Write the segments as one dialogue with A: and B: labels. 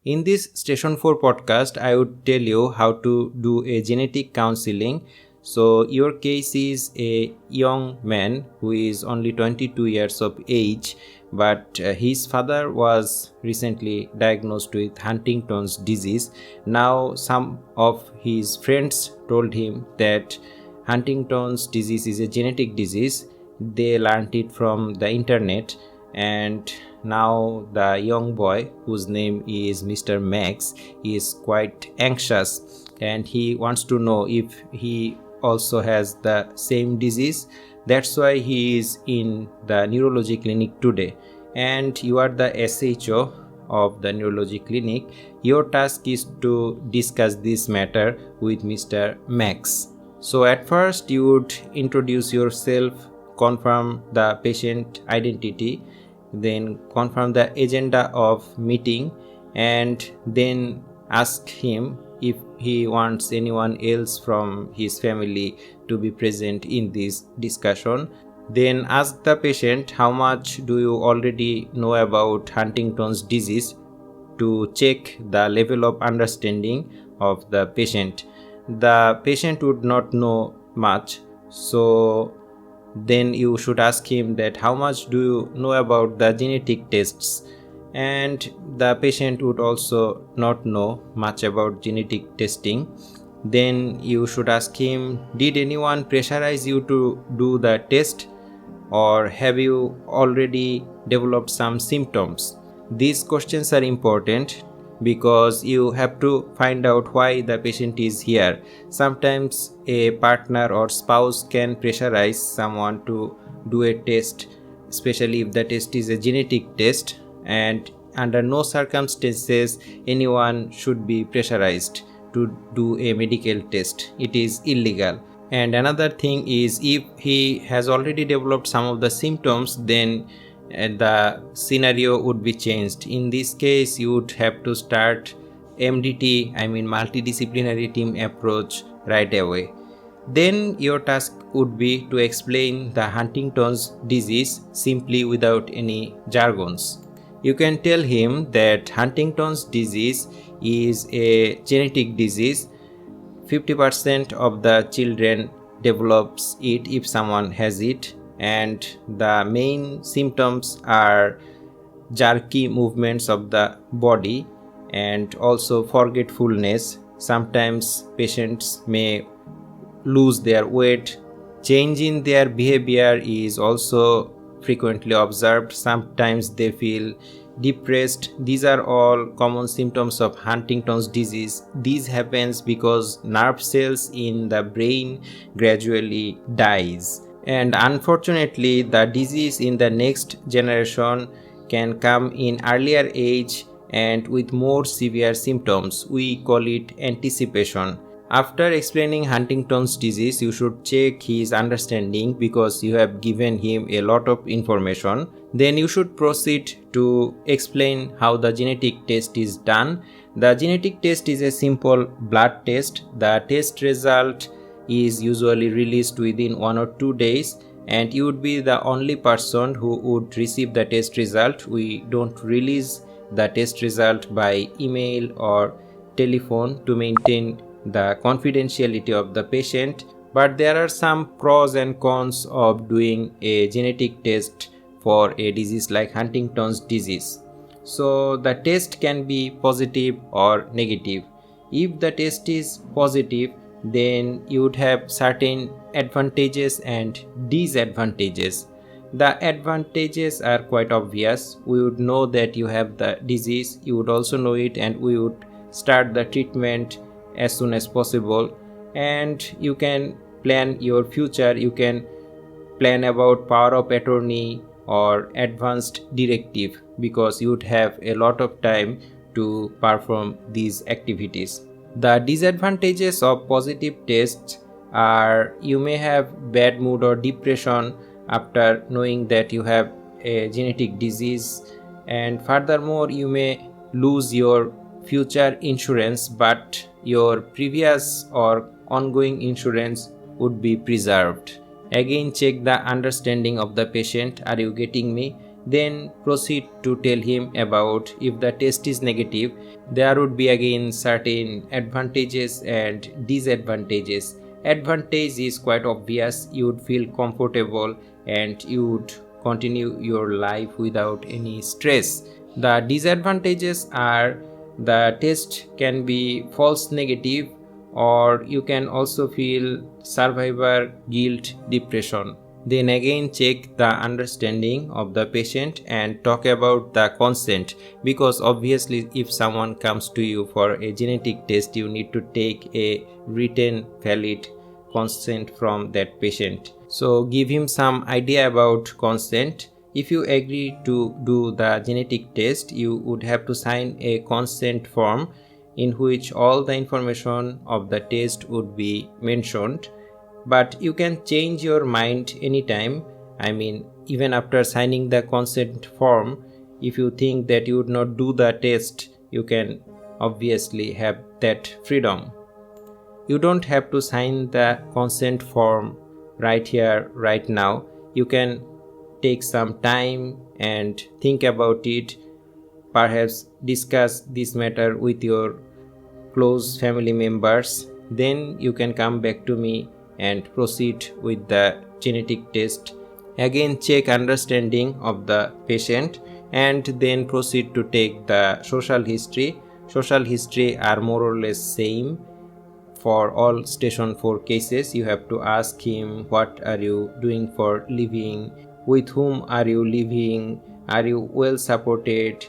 A: In this Station 4 podcast, I would tell you how to do a genetic counseling. So, your case is a young man who is only 22 years of age, but his father was recently diagnosed with Huntington's disease. Now, some of his friends told him that Huntington's disease is a genetic disease. They learned it from the internet, and now the young boy, whose name is Mr. Max, is quite anxious and he wants to know if he also has the same disease. That's why he is in the neurology clinic today. And you are the SHO of the neurology clinic. Your task is to discuss this matter with Mr. Max. So at first you would introduce yourself, confirm the patient identity, then confirm the agenda of meeting, and then ask him if he wants anyone else from his family to be present in this discussion. Then ask the patient how much do you already know about Huntington's disease to check the level of understanding of the patient. The patient would not know much, so then you should ask him that how much do you know about the genetic tests, and the patient would also not know much about genetic testing. Then you should ask him, did anyone pressurize you to do the test, or have you already developed some symptoms? These questions are important because you have to find out why the patient is here. Sometimes a partner or spouse can pressurize someone to do a test, especially if the test is a genetic test, and under no circumstances anyone should be pressurized to do a medical test. It is illegal. And another thing is, if he has already developed some of the symptoms, then the scenario would be changed. In this case, you would have to start MDT, multidisciplinary team approach, right away. Then your task would be to explain the Huntington's disease simply without any jargons. You can tell him that Huntington's disease is a genetic disease. 50% of the children develops it if someone has it, and the main symptoms are jerky movements of the body and also forgetfulness. Sometimes patients may lose their weight. Change in their behavior is also frequently observed. Sometimes they feel depressed. These are all common symptoms of Huntington's disease. This happens because nerve cells in the brain gradually dies. And unfortunately, the disease in the next generation can come in earlier age and with more severe symptoms. We call it anticipation. After explaining Huntington's disease, you should check his understanding because you have given him a lot of information. Then you should proceed to explain how the genetic test is done. The genetic test is a simple blood test. The test result is usually released within 1 or 2 days, and you would be the only person who would receive the test result. We don't release the test result by email or telephone to maintain the confidentiality of the patient, but there are some pros and cons of doing a genetic test for a disease like Huntington's disease. So the test can be positive or negative. If the test is positive, then you would have certain advantages and disadvantages. The advantages are quite obvious. We would know that you have the disease, you would also know it, and we would start the treatment as soon as possible, and you can plan your future. You can plan about power of attorney or advanced directive because you would have a lot of time to perform these activities. The disadvantages of positive tests are you may have bad mood or depression after knowing that you have a genetic disease, and furthermore you may lose your future insurance, but your previous or ongoing insurance would be preserved. Again, check the understanding of the patient. Are you getting me? Then proceed to tell him about if the test is negative, there would be again certain advantages and disadvantages. Advantage is quite obvious, you would feel comfortable and you would continue your life without any stress. The disadvantages are the test can be false negative, or you can also feel survivor guilt, depression. Then again check the understanding of the patient and talk about the consent, because obviously if someone comes to you for a genetic test, you need to take a written valid consent from that patient. So give him some idea about consent. If you agree to do the genetic test, you would have to sign a consent form in which all the information of the test would be mentioned. But you can change your mind anytime. I mean, even after signing the consent form, if you think that you would not do the test, you can obviously have that freedom. You don't have to sign the consent form right here, right now. You can take some time and think about it, perhaps discuss this matter with your close family members. Then you can come back to me and proceed with the genetic test. Again check understanding of the patient and then proceed to take the social history. Social history are more or less same for all station 4 cases. You have to ask him what are you doing for living, with whom are you living, are you well supported,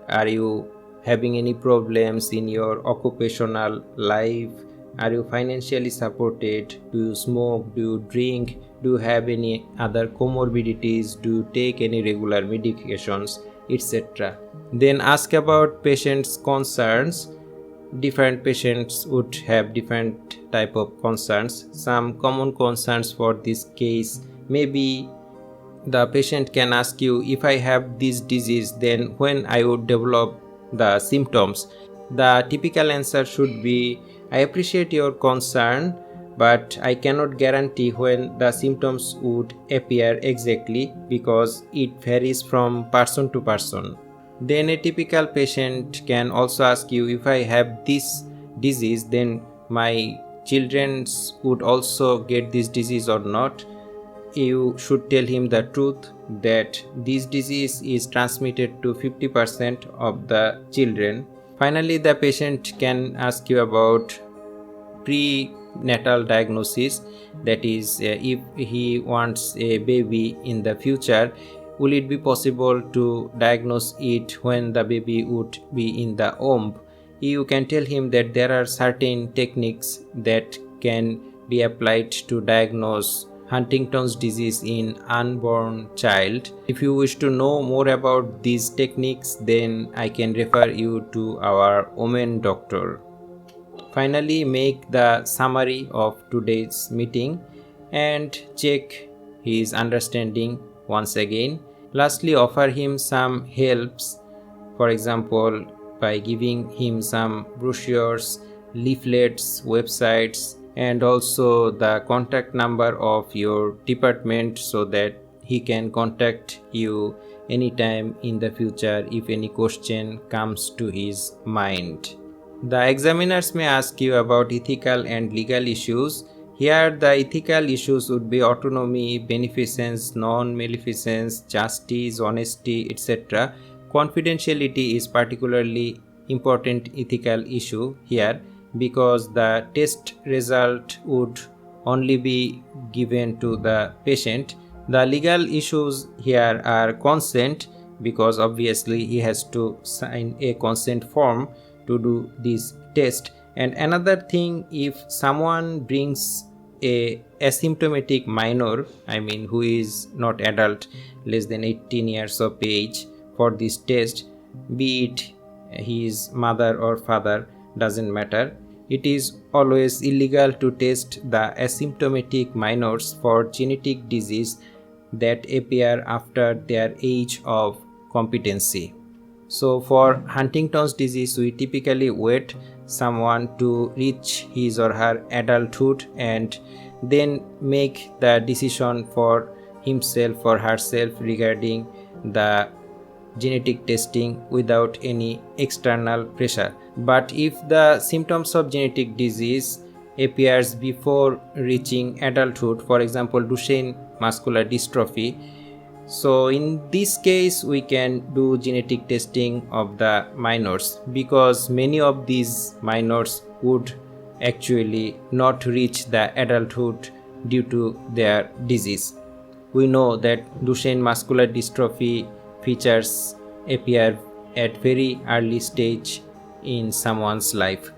A: are you having any problems in your occupational life, are you financially supported, do you smoke, do you drink, do you have any other comorbidities, do you take any regular medications, etc. Then ask about patients' concerns. Different patients would have different type of concerns. Some common concerns for this case maybe the patient can ask you, if I have this disease, then when I would develop the symptoms. The typical answer should be, I appreciate your concern, but I cannot guarantee when the symptoms would appear exactly because it varies from person to person. Then a typical patient can also ask you, if I have this disease, then my children would also get this disease or not. You should tell him the truth that this disease is transmitted to 50% of the children. Finally, the patient can ask you about prenatal diagnosis, that is, if he wants a baby in the future, will it be possible to diagnose it when the baby would be in the womb? You can tell him that there are certain techniques that can be applied to diagnose Huntington's disease in unborn child. If you wish to know more about these techniques, then I can refer you to our women doctor. Finally, make the summary of today's meeting and check his understanding once again. Lastly, offer him some helps, for example, by giving him some brochures, leaflets, websites, and also the contact number of your department so that he can contact you anytime in the future if any question comes to his mind. The examiners may ask you about ethical and legal issues. Here the ethical issues would be autonomy, beneficence, non-maleficence, justice, honesty, etc. Confidentiality is particularly important ethical issue here because the test result would only be given to the patient. The legal issues here are consent, because obviously he has to sign a consent form to do this test. And another thing, if someone brings a asymptomatic minor, I mean who is not adult, less than 18 years of age, for this test, be it his mother or father, doesn't matter, it is always illegal to test the asymptomatic minors for genetic disease that appear after their age of competency. So for Huntington's disease, we typically wait someone to reach his or her adulthood and then make the decision for himself or herself regarding the genetic testing without any external pressure. But if the symptoms of genetic disease appears before reaching adulthood, for example Duchenne muscular dystrophy, so in this case we can do genetic testing of the minors, because many of these minors would actually not reach the adulthood due to their disease. We know that Duchenne muscular dystrophy features appear at very early stage in someone's life.